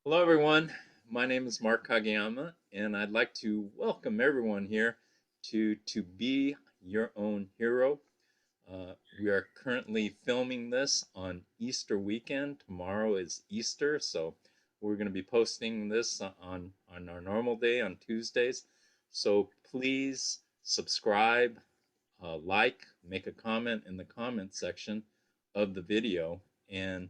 Hello, everyone. My name is Mark Kageyama, and I'd like to welcome everyone here to Be Your Own Hero. We are currently filming this on Easter weekend. Tomorrow is Easter, so we're going to be posting this on our normal day on Tuesdays. So please subscribe, make a comment in the comment section of the video, and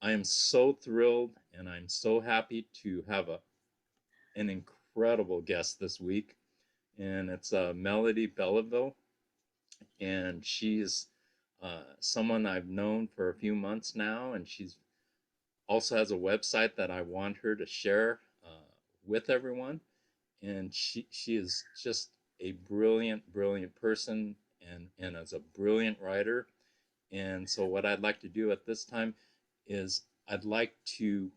I am so thrilled and I'm so happy to have an incredible guest this week. And it's Melody Belleville. And she's someone I've known for a few months now. And she's also has a website that I want her to share with everyone. And she is just a brilliant person and as a brilliant writer. And so, what I'd like to do at this time is I'd like to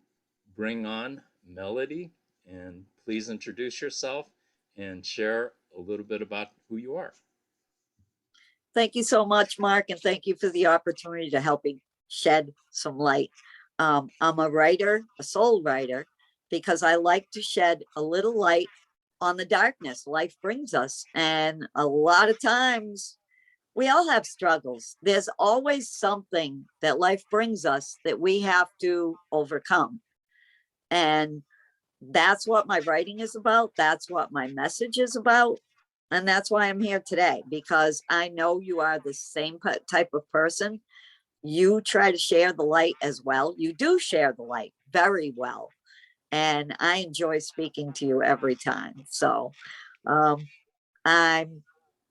bring on Melody, and please introduce yourself and share a little bit about who you are. Thank you so much, Mark, and thank you for the opportunity to helping shed some light. I'm a writer, a soul writer, because I like to shed a little light on the darkness life brings us. And a lot of times we all have struggles. There's always something that life brings us that we have to overcome. And that's what my writing is about. That's what my message is about. And that's why I'm here today, because I know you are the same type of person. You try to share the light as well. You do share the light very well. And I enjoy speaking to you every time. So I'm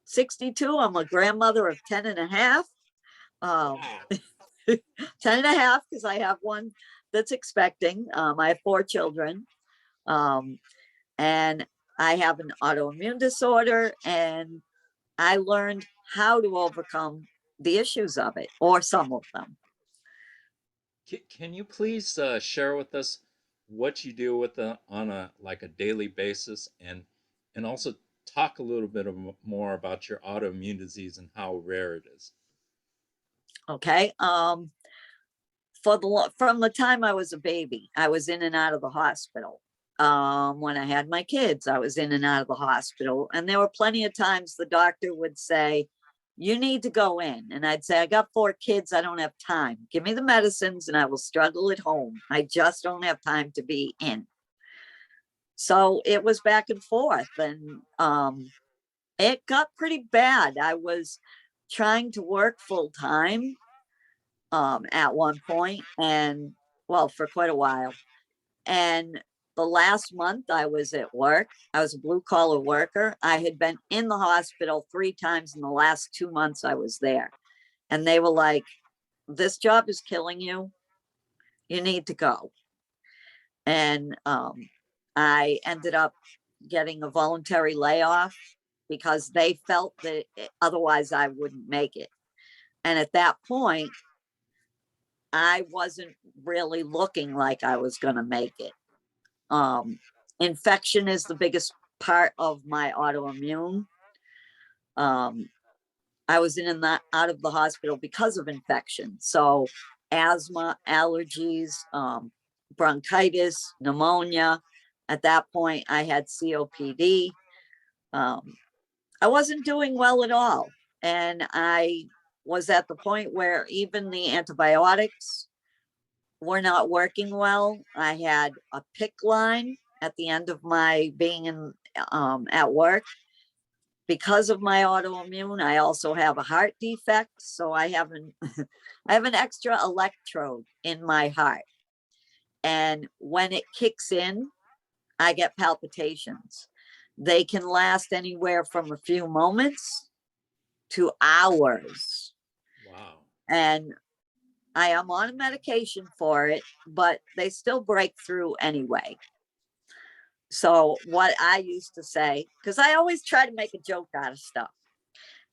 62. I'm a grandmother of 10 and a half. 10 and a half, because I have one that's expecting. I have 4 children. And I have an autoimmune disorder, and I learned how to overcome the issues of it, or some of them. Can you please share with us what you deal with on a daily basis, and also talk a little bit more about your autoimmune disease and how rare it is? Okay. From the time I was a baby, I was in and out of the hospital. When I had my kids, I was in and out of the hospital, and there were plenty of times the doctor would say, "You need to go in," and I'd say, "I got 4 kids, I don't have time. Give me the medicines and I will struggle at home. I just don't have time to be in." So it was back and forth, and it got pretty bad. I was trying to work full time at one point, and well, for quite a while. And the last month I was at work, I was a blue collar worker. I had been in the hospital 3 times in the last 2 months I was there. And they were like, "This job is killing you. You need to go." And I ended up getting a voluntary layoff because they felt that otherwise I wouldn't make it. And at that point, I wasn't really looking like I was going to make it. Infection is the biggest part of my autoimmune. I was in and out of the hospital because of infection. So asthma, allergies, bronchitis, pneumonia. At that point, I had COPD. I wasn't doing well at all. And I was at the point where even the antibiotics were not working well. I had a PIC line at the end of my being in at work. Because of my autoimmune, I also have a heart defect, so I have an I have an extra electrode in my heart, and when it kicks in, I get palpitations. They can last anywhere from a few moments to hours, Wow. and I am on a medication for it, but they still break through anyway. So what I used to say, because I always try to make a joke out of stuff.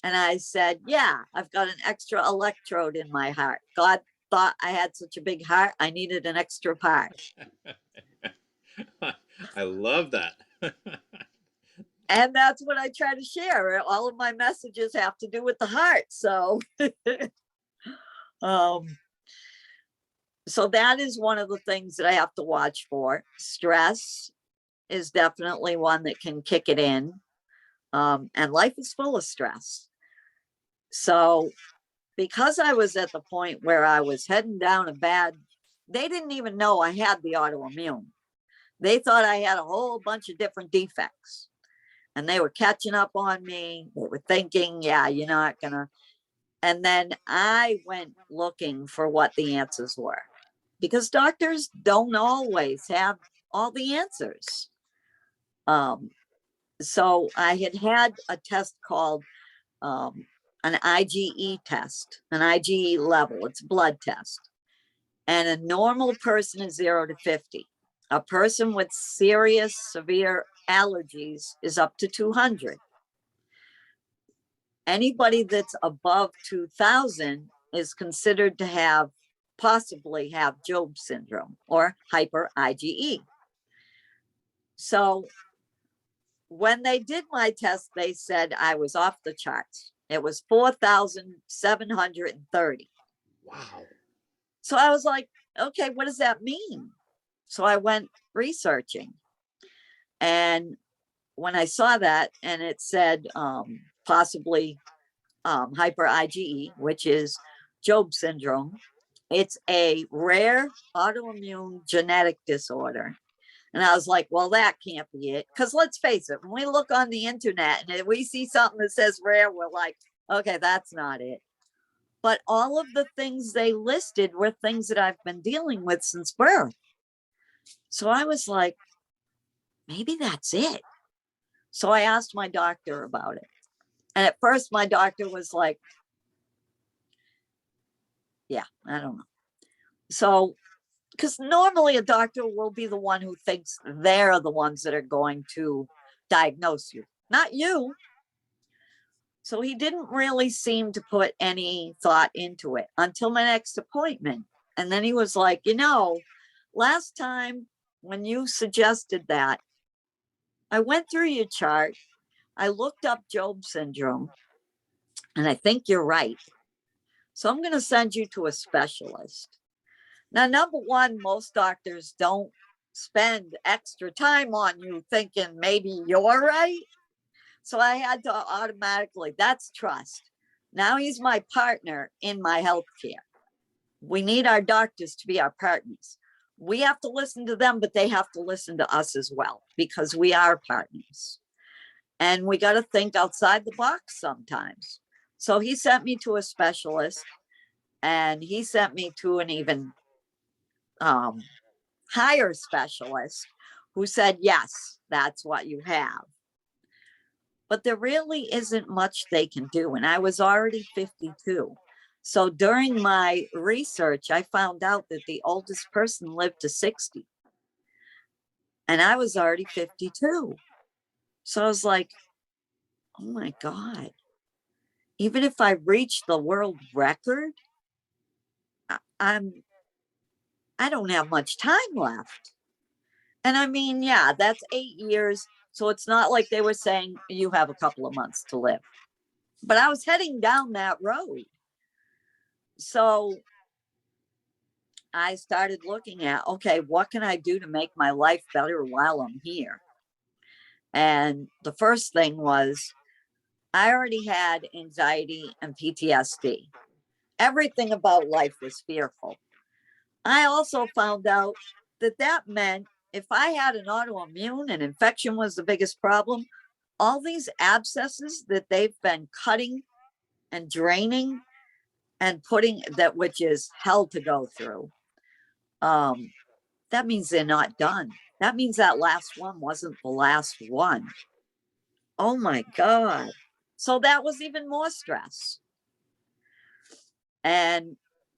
And I said, "Yeah, I've got an extra electrode in my heart. God thought I had such a big heart, I needed an extra part." I love that. And that's what I try to share. All of my messages have to do with the heart. Um, So that is one of the things that I have to watch for. Stress is definitely one that can kick it in. And life is full of stress. So because I was at the point where I was heading down a bad, they didn't even know I had the autoimmune. They thought I had a whole bunch of different defects and they were catching up on me. They were thinking, yeah, you're not gonna. And then I went looking for what the answers were because doctors don't always have all the answers. Um, so I had a test called um, an IgE test, an IgE level. It's a blood test. And a normal person is 0 to 50. A person with serious, severe allergies is up to 200. Anybody that's above 2000 is considered to have possibly have Job syndrome or hyper IgE. So when they did my test, they said I was off the charts. It was 4,730. Wow. So I was like, okay, what does that mean? So I went researching. And when I saw that and it said possibly hyper IgE, which is Job syndrome, it's a rare autoimmune genetic disorder. And I was like, well, that can't be it. Because let's face it, when we look on the internet and we see something that says rare, we're like, okay, that's not it. But all of the things they listed were things that I've been dealing with since birth. So I was like, maybe that's it. So I asked my doctor about it. And at first, my doctor was like, yeah, I don't know. So, because normally a doctor will be the one who thinks they're the ones that are going to diagnose you, not you. So he didn't really seem to put any thought into it until my next appointment. And then he was like, last time when you suggested that, I went through your chart, I looked up Job syndrome, and I think you're right. So I'm going to send you to a specialist. Now, number one, most doctors don't spend extra time on you thinking maybe you're right. So I had to automatically, that's trust. Now he's my partner in my healthcare. We need our doctors to be our partners. We have to listen to them, but they have to listen to us as well because we are partners. And we got to think outside the box sometimes. So he sent me to a specialist and he sent me to an even higher specialist who said, yes, that's what you have. But there really isn't much they can do. And I was already 52. So during my research, I found out that the oldest person lived to 60. And I was already 52. So I was like, oh my God. Even if I reach the world record, I'm I don't have much time left. And I mean, yeah, that's 8 years. So it's not like they were saying you have a couple of months to live. But I was heading down that road. So I started looking at, okay, what can I do to make my life better while I'm here? And the first thing was I already had anxiety and PTSD. Everything about life was fearful. I also found out that that meant if I had an autoimmune and infection was the biggest problem, all these abscesses that they've been cutting and draining and putting that, which is hell to go through, that means they're not done. That means that last one wasn't the last one. Oh my God. So that was even more stress. And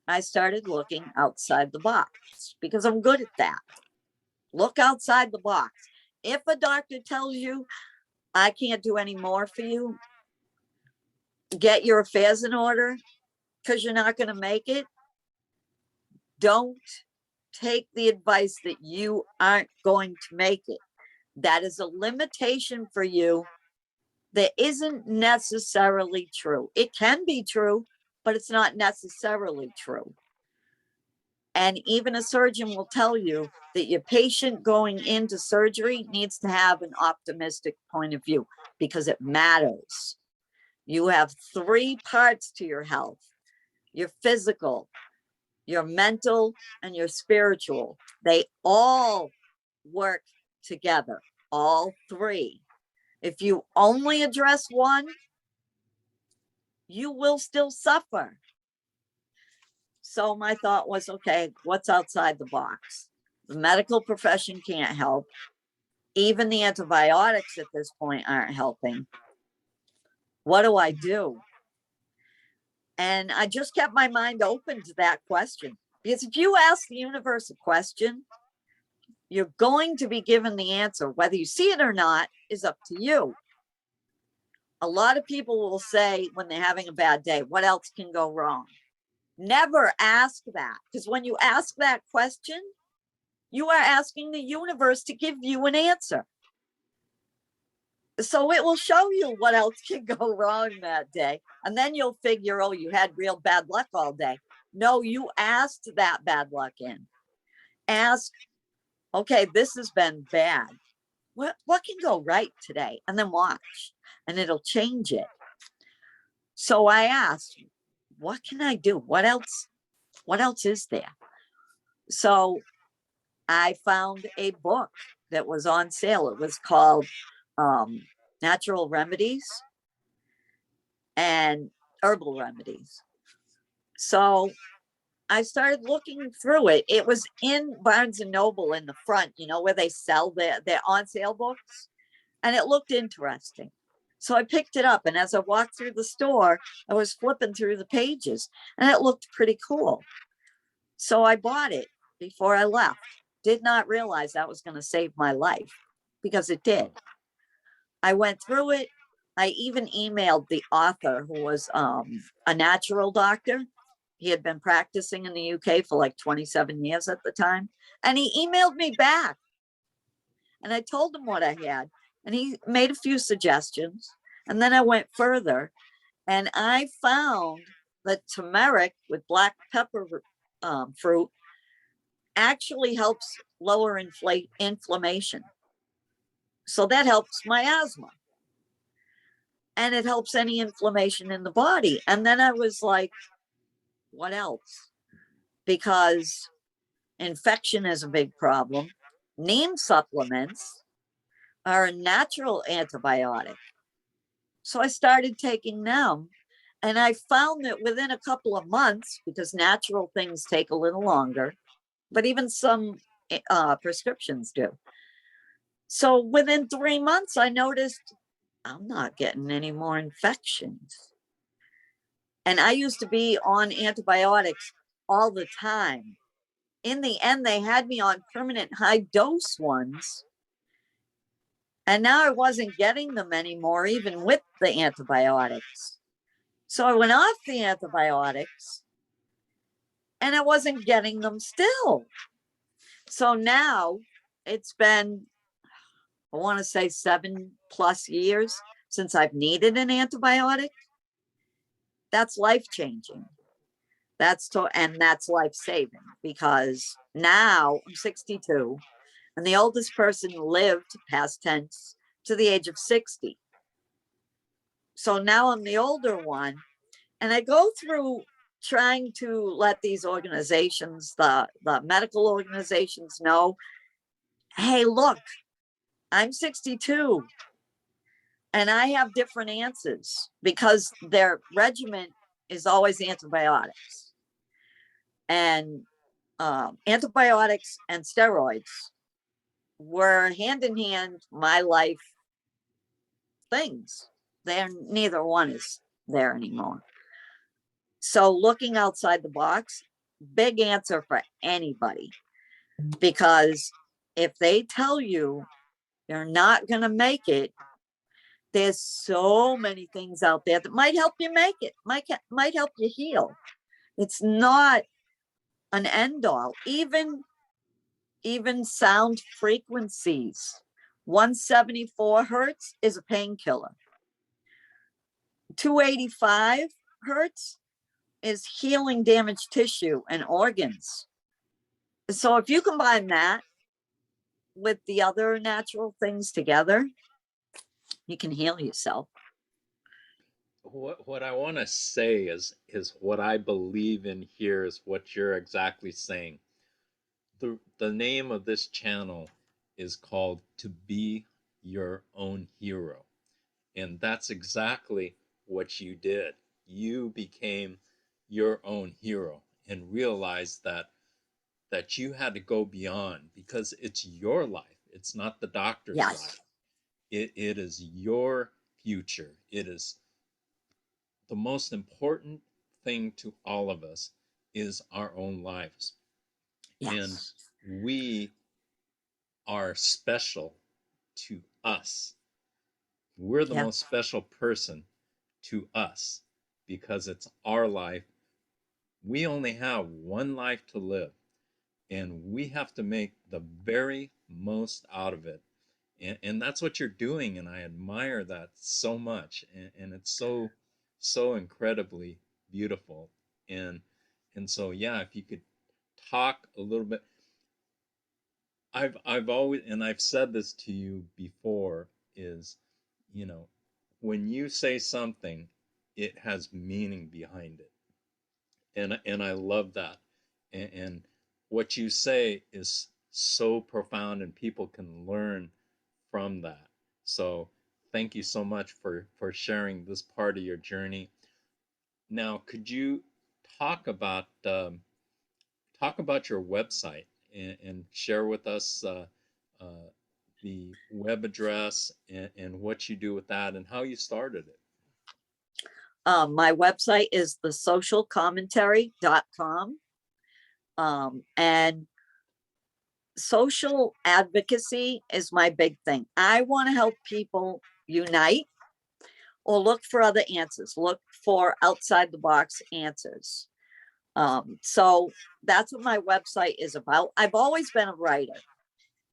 I started looking outside the box because I'm good at that. Look outside the box. If a doctor tells you, I can't do any more for you, get your affairs in order because you're not going to make it. Don't take the advice that you aren't going to make it. That is a limitation for you that isn't necessarily true. It can be true, but it's not necessarily true. And even a surgeon will tell you that your patient going into surgery needs to have an optimistic point of view because it matters. You have three parts to your health: your physical, your mental, and your spiritual. They all work together, all three. If you only address one, you will still suffer. So my thought was, okay, what's outside the box? The medical profession can't help. Even the antibiotics at this point aren't helping. What do I do? And I just kept my mind open to that question. Because if you ask the universe a question, you're going to be given the answer. Whether you see it or not is up to you. A lot of people will say when they're having a bad day, what else can go wrong? Never ask that, because when you ask that question, you are asking the universe to give you an answer. So it will show you what else can go wrong that day. And then you'll figure, oh, you had real bad luck all day. No, you asked that bad luck in. Ask, okay, this has been bad. What can go right today? And then watch, and it'll change it. So I asked, what can I do? What else is there? So I found a book that was on sale. It was called Natural Remedies and Herbal Remedies. So I started looking through it. It was in Barnes and Noble in the front, you know, where they sell their on sale books. And it looked interesting. So I picked it up. And as I walked through the store, I was flipping through the pages and it looked pretty cool. So I bought it before I left. Did not realize that was going to save my life, because it did. I went through it. I even emailed the author, who was a natural doctor. He had been practicing in the UK for like 27 years at the time. And he emailed me back. And I told him what I had. And he made a few suggestions. And then I went further. And I found that turmeric with black pepper fruit actually helps lower inflammation. So that helps my asthma. And it helps any inflammation in the body. And then I was like, what else? Because infection is a big problem. Neem supplements are a natural antibiotic. So I started taking them. And I found that within a couple of months, because natural things take a little longer, but even some prescriptions do. So within 3 months, I noticed I'm not getting any more infections. And I used to be on antibiotics all the time. In the end, they had me on permanent high dose ones. And now I wasn't getting them anymore, even with the antibiotics. So I went off the antibiotics and I wasn't getting them still. So now it's been, I want to say 7+ years since I've needed an antibiotic. That's life changing. And that's life saving, because now I'm 62 and the oldest person lived, past tense, to the age of 60. So now I'm the older one, and I go through trying to let these organizations, the medical organizations, know, hey, look, I'm 62 and I have different answers, because their regimen is always antibiotics. And antibiotics and steroids were hand in hand my life things. They're neither one is there anymore. So looking outside the box, big answer for anybody, because if they tell you you're not going to make it, there's so many things out there that might help you make it, might help you heal. It's not an end all. Even sound frequencies. 174 hertz is a painkiller. 285 hertz is healing damaged tissue and organs. So if you combine that with the other natural things together, you can heal yourself. What I want to say is what I believe in here is what you're exactly saying. The name of this channel is called To Be Your Own Hero. And that's exactly what you did. You became your own hero and realized that you had to go beyond because it's your life. It's not the doctor's Yes. life. It is your future. It is the most important thing to all of us is our own lives. And Yes. we are special to us. We're the Yeah. most special person to us because it's our life. We only have one life to live, and we have to make the very most out of it. And that's what you're doing, and I admire that so much. And it's so incredibly beautiful. And and so yeah, if you could talk a little bit, I've always, and I've said this to you before, is, you know, when you say something, it has meaning behind it. And I love that. And what you say is so profound and people can learn from that. So thank you so much for sharing this part of your journey. Now, could you talk about talk about your website and share with us uh, the web address and what you do with that and how you started it? My website is thesocialcommentary.com. And social advocacy is my big thing. I want to help people unite or look for other answers, look for outside the box answers. So that's what my website is about. I've always been a writer.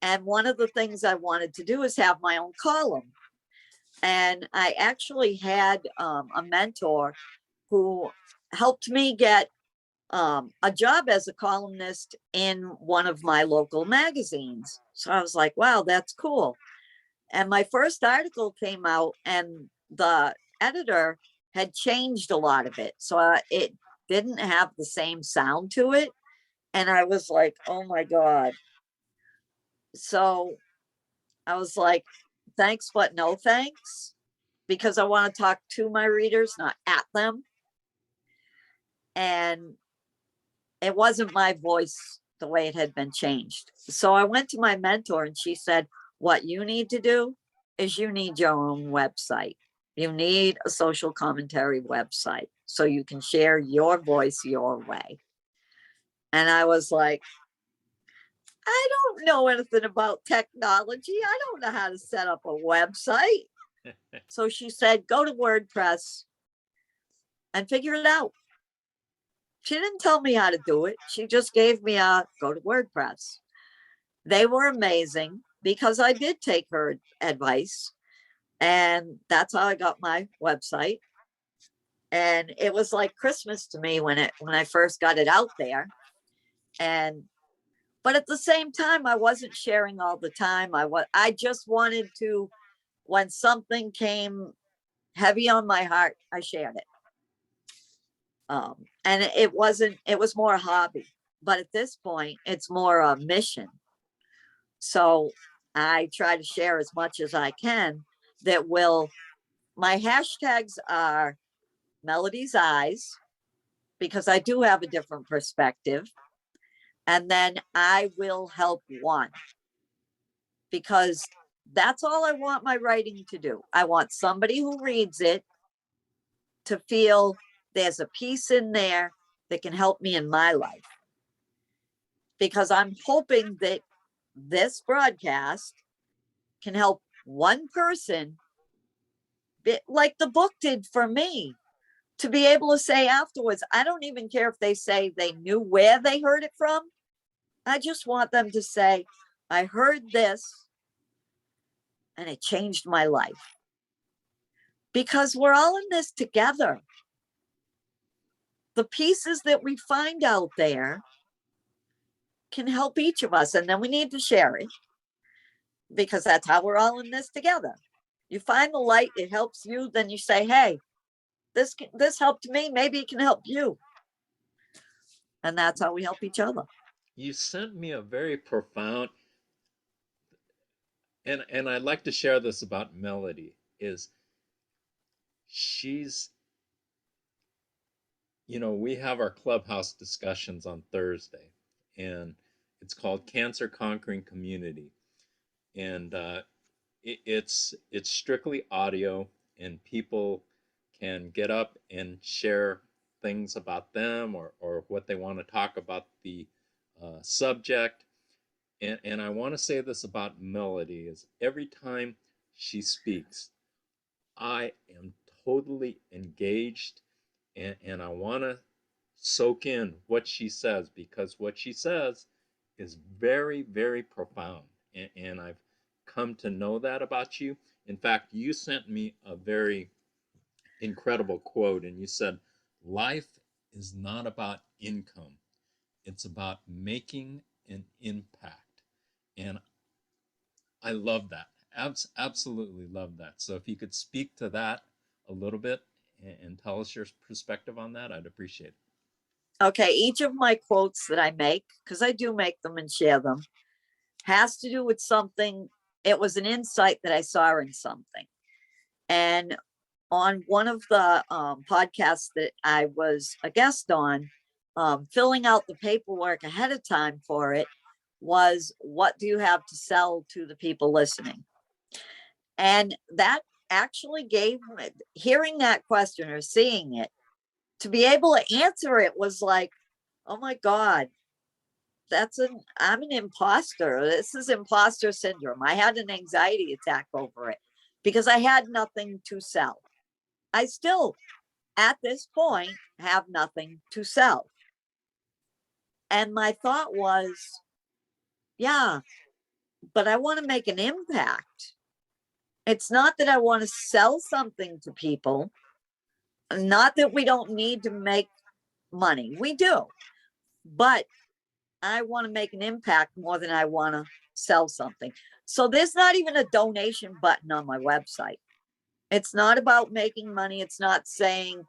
And one of the things I wanted to do is have my own column. And I actually had a mentor who helped me get a job as a columnist in one of my local magazines. So I was like, wow, that's cool. And my first article came out, and the editor had changed a lot of it. So it didn't have the same sound to it. And I was like, oh my God. So I was like, thanks, but no thanks, because I want to talk to my readers, not at them. And it wasn't my voice the way it had been changed. So I went to my mentor and she said, what you need to do is you need your own website. You need a social commentary website so you can share your voice your way. And I was like, I don't know anything about technology. I don't know how to set up a website. So she said, go to WordPress and figure it out. She didn't tell me how to do it. She just gave me a go to WordPress. They were amazing because I did take her advice. And that's how I got my website. And it was like Christmas to me when I first got it out there. And but at the same time, I wasn't sharing all the time. I just wanted to, when something came heavy on my heart, I shared it. And it wasn't, it was more a hobby. But at this point, it's more a mission. So I try to share as much as I can that will, my hashtags are Melody's Eyes, because I do have a different perspective. And then I will help one, because that's all I want my writing to do. I want somebody who reads it to feel there's a piece in there that can help me in my life. Because I'm hoping that this broadcast can help one person, like the book did for me, to be able to say afterwards, I don't even care if they say they knew where they heard it from. I just want them to say, I heard this and it changed my life. Because we're all in this together. The pieces that we find out there can help each of us. And then we need to share it because that's how we're all in this together. You find the light, it helps you, then you say, hey, this helped me, maybe it can help you. And that's how we help each other. You sent me a very profound, and I'd like to share this about Melody, is she's, we have our clubhouse discussions on Thursday, and it's called Cancer Conquering Community. And it's strictly audio, and people can get up and share things about them, or what they want to talk about the subject. And I want to say this about Melody is every time she speaks, I am totally engaged, and I want to soak in what she says, because what she says is very, very profound. And I've come to know that about you. In fact, you sent me a very incredible quote, and you said, life is not about income, it's about making an impact. And I love that. Absolutely love that. So if you could speak to that a little bit and tell us your perspective on that, I'd appreciate it. Okay, each of my quotes that I make, because I do make them and share them, has to do with something. It was an insight that I saw in something. And on one of the podcasts that I was a guest on, filling out the paperwork ahead of time for it was, what do you have to sell to the people listening? And that actually gave me, hearing that question or seeing it, to be able to answer it was like, oh my God, I'm an imposter. This is imposter syndrome. I had an anxiety attack over it because I had nothing to sell. I still, at this point, have nothing to sell. And my thought was, yeah, but I want to make an impact. It's not that I want to sell something to people, not that we don't need to make money. We do, but I want to make an impact more than I want to sell something. So there's not even a donation button on my website. It's not about making money. It's not saying,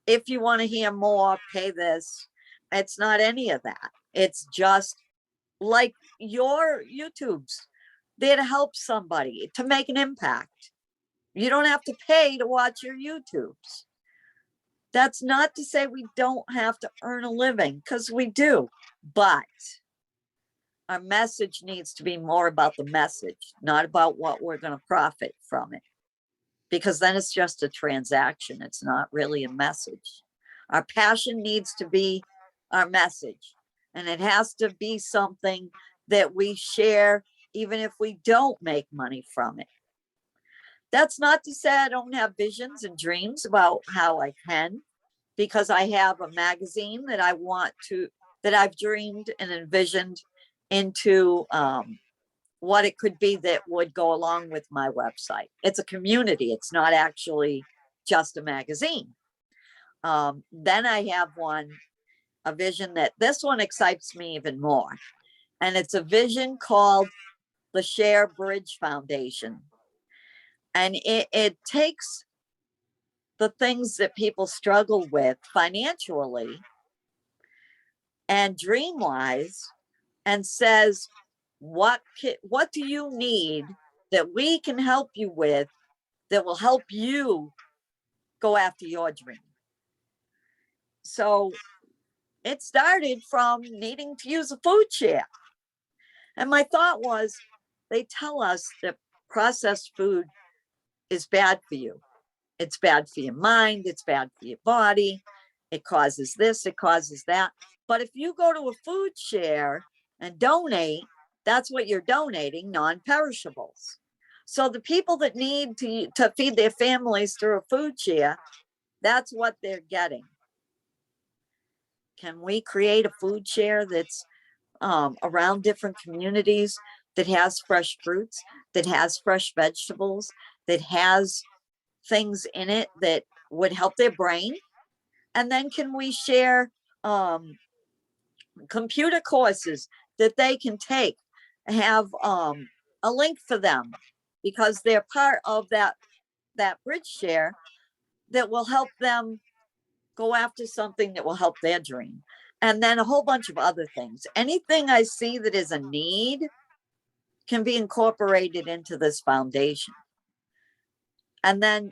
if you want to hear more, pay this. It's not any of that. It's just like your YouTubes. They're to help somebody, to make an impact. You don't have to pay to watch your YouTubes. That's not to say we don't have to earn a living, because we do. But our message needs to be more about the message, not about what we're going to profit from it. Because then it's just a transaction. It's not really a message. Our passion needs to be our message. And it has to be something that we share, even if we don't make money from it. That's not to say I don't have visions and dreams about how I can, because I have a magazine that that I've dreamed and envisioned into what it could be that would go along with my website. It's a community. It's not actually just a magazine. Then I have a vision that this one excites me even more. And it's a vision called the Share Bridge Foundation. And it takes the things that people struggle with financially and dream wise, and says, what do you need that we can help you with, that will help you go after your dream? So it started from needing to use a food share. And my thought was, they tell us that processed food is bad for you. It's bad for your mind. It's bad for your body. It causes this, it causes that. But if you go to a food share and donate, that's what you're donating, non-perishables. So the people that need to feed their families through a food share, that's what they're getting. Can we create a food share that's around different communities, that has fresh fruits, that has fresh vegetables, that has things in it that would help their brain? And then can we share computer courses that they can take, have a link for them, because they're part of that bridge share that will help them go after something that will help their dream. And then a whole bunch of other things. Anything I see that is a need can be incorporated into this foundation. And then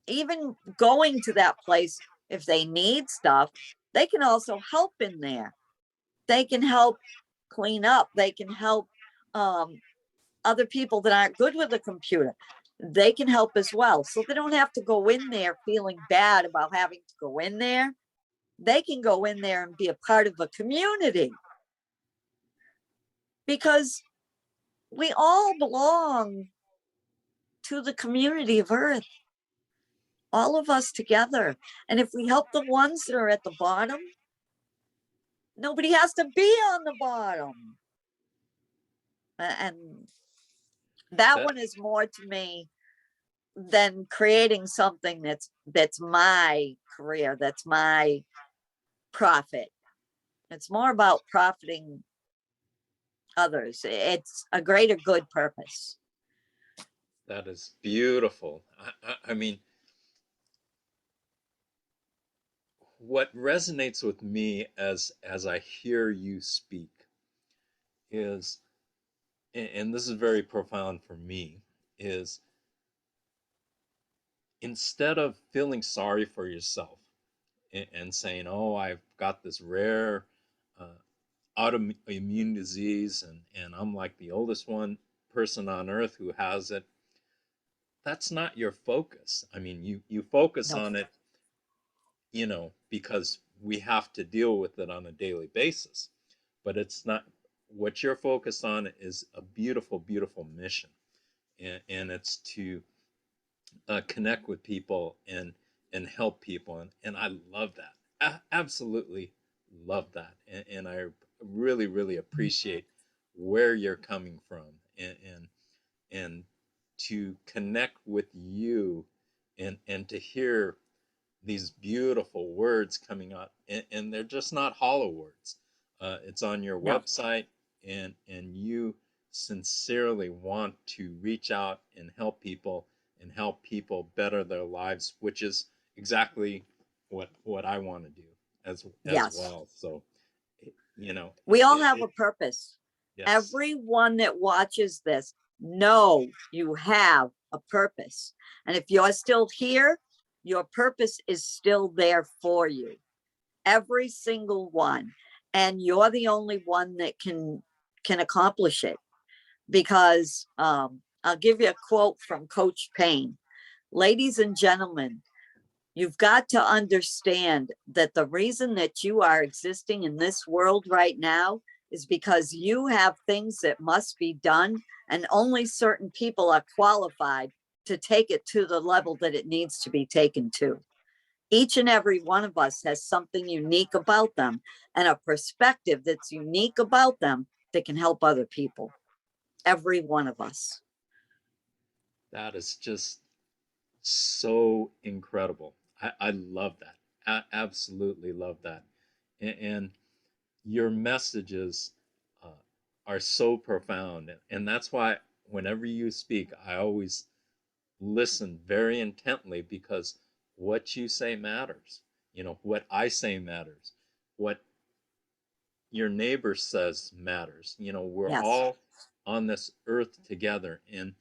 even going to that place, if they need stuff, they can also help in there. They can help clean up. They can help um, other people that aren't good with a computer. They can help as well. So they don't have to go in there feeling bad about having to go in there. They can go in there and be a part of a community, because we all belong to the community of Earth, all of us together. And if we help the ones that are at the bottom, nobody has to be on the bottom. And that That one is more to me than creating something that's my career, that's my profit. It's more about profiting others. It's a greater good purpose. that is beautiful. I mean, what resonates with me as I hear you speak is, and this is very profound for me, is instead of feeling sorry for yourself and saying, "Oh, I've got this rare uh, autoimmune disease, and I'm like the oldest one person on earth who has it," that's not your focus. I mean, you focus No. on it, because we have to deal with it on a daily basis. But it's not, what you're focused on is a beautiful, beautiful mission. And it's to connect with people and help people. And I love that. Absolutely love that. And I really, really appreciate where you're coming from, and to connect with you, and to hear these beautiful words coming out, and they're just not hollow words. It's on your No. website, and you sincerely want to reach out and help people better their lives, which is exactly what I want to do as Yes. well. So, We all have a purpose. yes, Everyone that watches this, know you have a purpose. And if you're still here, your purpose is still there for you. Every single one. And you're the only one that can accomplish it. Because I'll give you a quote from Coach Payne. Ladies and gentlemen, you've got to understand that the reason that you are existing in this world right now is because you have things that must be done, and only certain people are qualified to take it to the level that it needs to be taken to. Each and every one of us has something unique about them and a perspective that's unique about them that can help other people. Every one of us. that is just so incredible. I love that. Absolutely love that. And your messages uh, are so profound. And that's why whenever you speak, I always listen very intently, because what you say matters. What I say matters. What your neighbor says matters. We're Yes. all on this earth together, and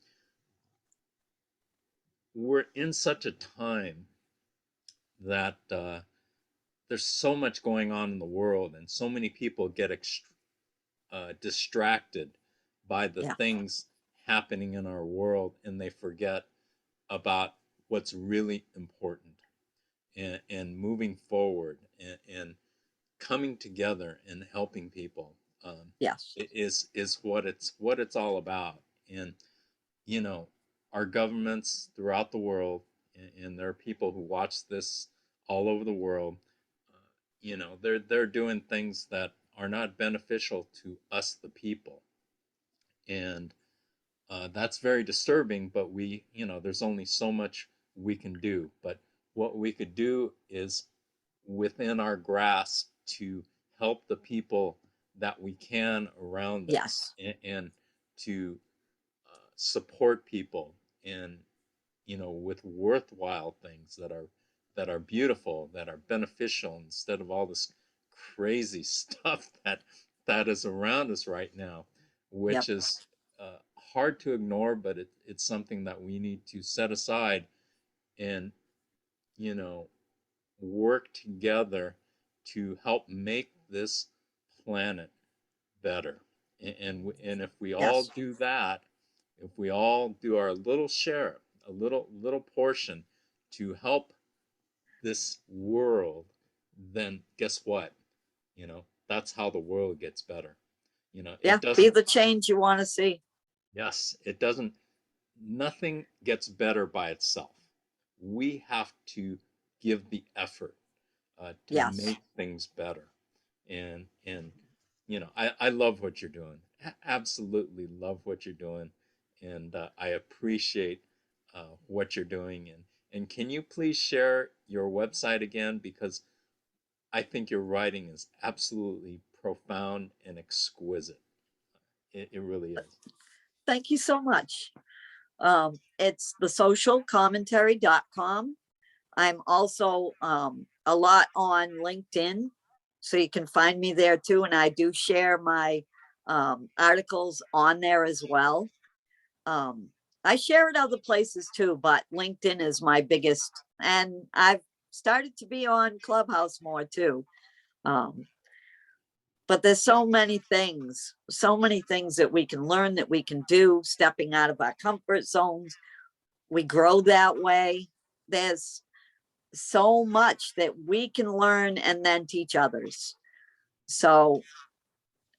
we're in such a time that there's so much going on in the world, and so many people get distracted by the Yeah. things happening in our world, and they forget about what's really important, and moving forward, and coming together and helping people, Yes. is what it's all about. And you know our governments throughout the world, and there are people who watch this all over the world. They're doing things that are not beneficial to us, the people, and that's very disturbing. But there's only so much we can do. But what we could do is within our grasp to help the people that we can around us, Yes. and to support people in, with worthwhile things that are beautiful, that are beneficial, instead of all this crazy stuff that is around us right now, Yep. which is hard to ignore, but it's something that we need to set aside and, you know work together to help make this planet better. And if we all Yes. do that, if we all do our little share, a little portion to help this world, then guess what? That's how the world gets better. Yeah. It Be doesn't. the change you want to see. Yes, it doesn't. Nothing gets better by itself. We have to give the effort to Yes. make things better. And I love what you're doing. Absolutely love what you're doing, and I appreciate what you're doing. And can you please share your website again, because I think your writing is absolutely profound and exquisite. It really is. Thank you so much. It's thesocialcommentary.com. I'm also a lot on LinkedIn, so you can find me there too. And I do share my articles on there as well. Um, I share it other places too, but LinkedIn is my biggest. And I've started to be on Clubhouse more too. Um, but there's so many things that we can learn, that we can do, stepping out of our comfort zones. We grow that way. There's so much that we can learn and then teach others. So,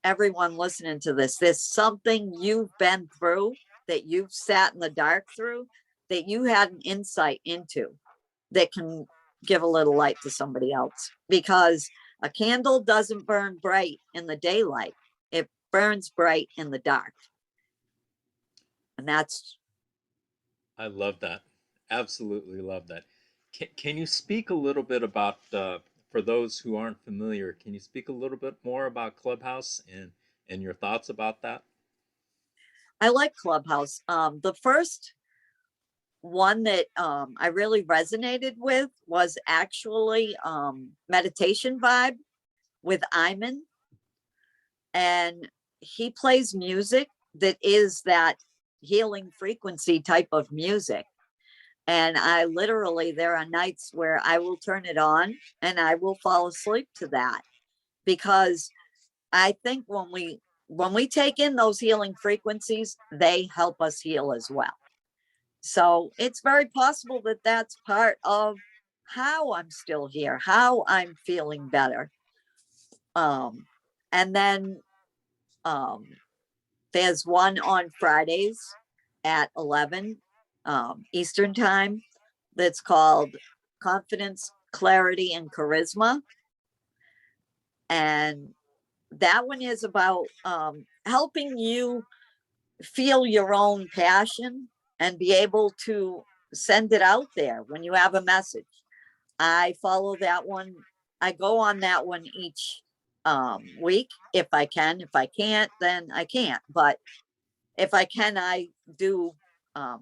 everyone listening to this, there's something you've been through, that you've sat in the dark through, that you had an insight into, that can give a little light to somebody else. Because a candle doesn't burn bright in the daylight, it burns bright in the dark. And that's, I love that. Absolutely love that. Can you speak a little bit about, for those who aren't familiar, can you speak a little bit more about Clubhouse and your thoughts about that? I like Clubhouse. The first one that I really resonated with was actually Meditation Vibe with Iman. And he plays music that is that healing frequency type of music. And I literally, there are nights where I will turn it on and I will fall asleep to that, because I think when we take in those healing frequencies, they help us heal as well. So it's very possible that that's part of how I'm still here, how I'm feeling better. Um, and then um, there's one on Fridays at 11 Eastern time that's called Confidence, Clarity, and Charisma. And that one is about helping you feel your own passion and be able to send it out there when you have a message. I follow that one. I go on that one each week if I can. If I can't, then I can't. But if I can, I do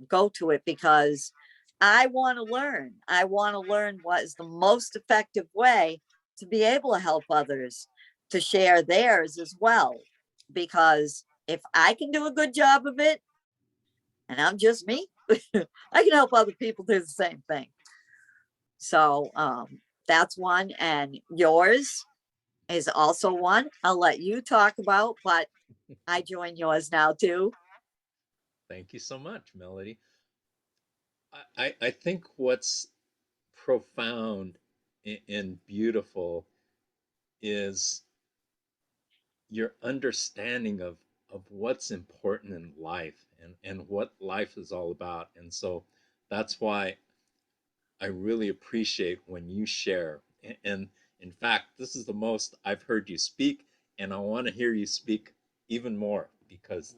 go to it, because I want to learn. I want to learn what is the most effective way to be able to help others to share theirs as well. Because if I can do a good job of it, and I'm just me, I can help other people do the same thing. So that's one. And yours is also one I'll let you talk about, but I join yours now too. Thank you so much, Melody. I think what's profound and beautiful is your understanding of what's important in life, and what life is all about. And so that's why I really appreciate when you share. And in fact, this is the most I've heard you speak, and I want to hear you speak even more, because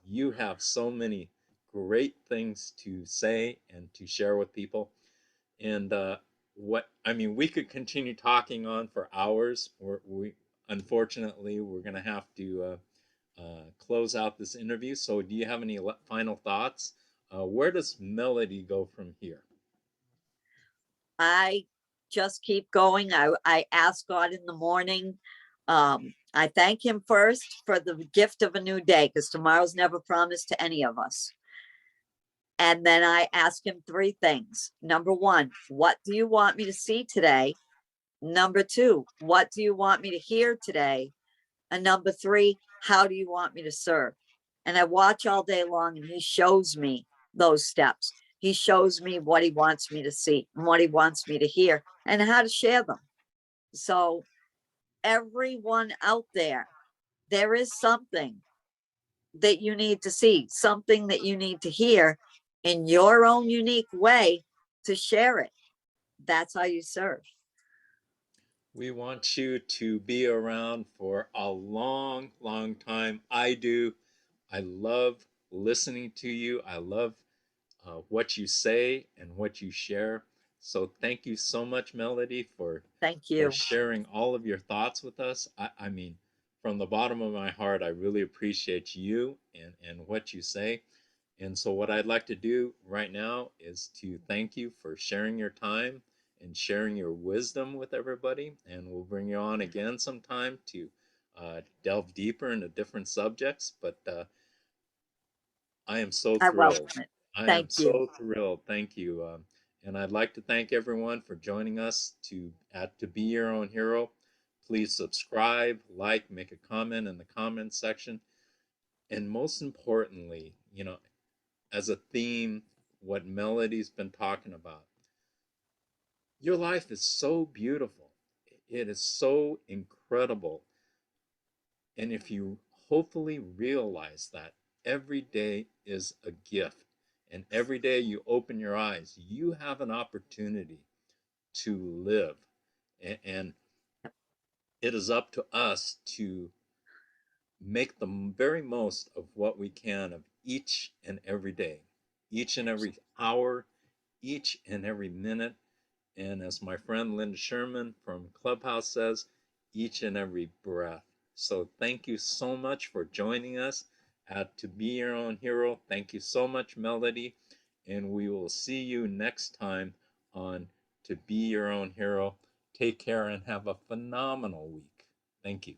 you have so many great things to say and to share with people. And what I mean, we could continue talking on for hours. unfortunately, we're going to have to close out this interview. So, do you have any final thoughts? Where does Melody go from here? I just keep going. I ask God in the morning. I thank him first for the gift of a new day because tomorrow's never promised to any of us. And then I ask him three things. Number one, what do you want me to see today? Number two, what do you want me to hear today? And number three, how do you want me to serve? And I watch all day long and he shows me those steps. He shows me what he wants me to see and what he wants me to hear and how to share them. So, everyone out there is something that you need to see, something that you need to hear in your own unique way to share it. That's how you serve. We want you to be around for a long, long time. I do. I love listening to you. I love what you say and what you share. So thank you so much, Melody, Thank for you. sharing all of your thoughts with us. I mean, from the bottom of my heart, I really appreciate you and what you say. And so, what I'd like to do right now is to thank you for sharing your time and sharing your wisdom with everybody. And we'll bring you on again sometime to delve deeper into different subjects. But I am so I thrilled. welcome it. I am Thank you. so thrilled. Thank you. And I'd like to thank everyone for joining us to be your own hero. Please subscribe, like, make a comment in the comment section, and most importantly, as a theme, what Melody's been talking about. Your life is so beautiful. It is so incredible. And if you hopefully realize that every day is a gift, and every day you open your eyes, you have an opportunity to live. And it is up to us to make the very most of what we can of each and every day, each and every hour, each and every minute. And as my friend Linda Sherman from Clubhouse says, each and every breath. So thank you so much for joining us at To Be Your Own Hero. Thank you so much, Melody. And we will see you next time on To Be Your Own Hero. Take care and have a phenomenal week. Thank you.